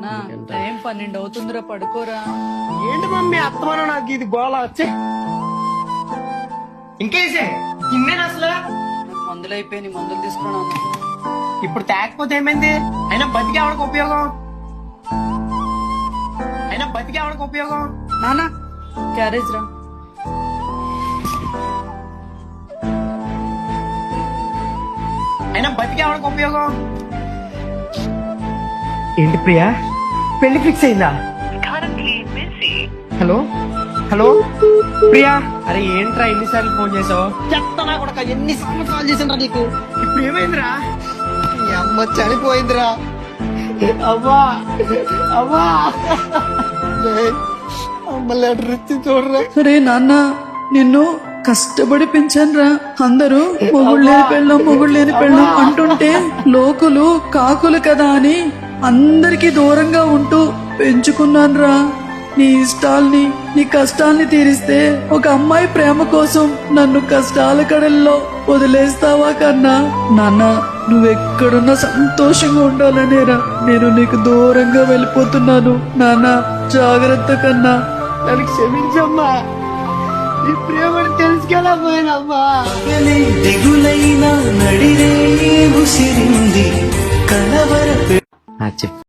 నాన్న టైం 12 అవుతుందిరా, పడుకోరా. ఏంటి మమ్మీ అత్తమానం నాకు ఇది గోళ వచ్చే ఇంకేసే తిన్నేను అసలు. మందులు అయిపోయి మందులు తీసుకున్నాను. ఇప్పుడు తేకపోతే ఏమైంది? అయినా బతికి ఆవిడకి ఉపయోగం, నాన్న క్యారేజ్ రా. అయినా బతికి ఆవిడకి ఉపయోగం. ఏంటి ప్రియా, పెళ్లి ఫిక్స్ అయిందా? హలో హలో ప్రియా, అరే ఏంట్రా ఎన్నిసార్లు ఫోన్ చేసావు? చెప్తానా కూడా ఎన్నిసార్లు కాల్ చేసిండ్రా నీకు? ఇప్పుడు ఏమైందిరా? ఈ అమ్మ చనిపోయిందిరా. అవ్వా అవ్వా అమ్మ లెటర్ ఇచ్చి చూడరా. అరే నాన్న, నిన్ను కష్టపడి పెంచానురా. అందరూ మొగుడు లేని పెళ్ళం అంటుంటే లోకులు కాకులు కదా అని అందరికి దూరంగా ఉంటూ పెంచుకున్నానురా. నీ ఇష్టాల్ని నీ కష్టాల్ని తీరిస్తే ఒక అమ్మాయి ప్రేమ కోసం నన్ను కష్టాల కడల్లో వదిలేస్తావా కన్నా? నాన్న, నువ్వెక్కడున్నా సంతోషంగా ఉండాలనేరా నేను నీకు దూరంగా వెళ్ళిపోతున్నాను. నాన్న జాగ్రత్త కన్నా. నన్ను క్షమించమ్మా, ఈ ప్రేమను తెలుసుకోలేకపోయినమ్మా. దిగులైన నడిరే ముసిరింది కలవర. చెప్పు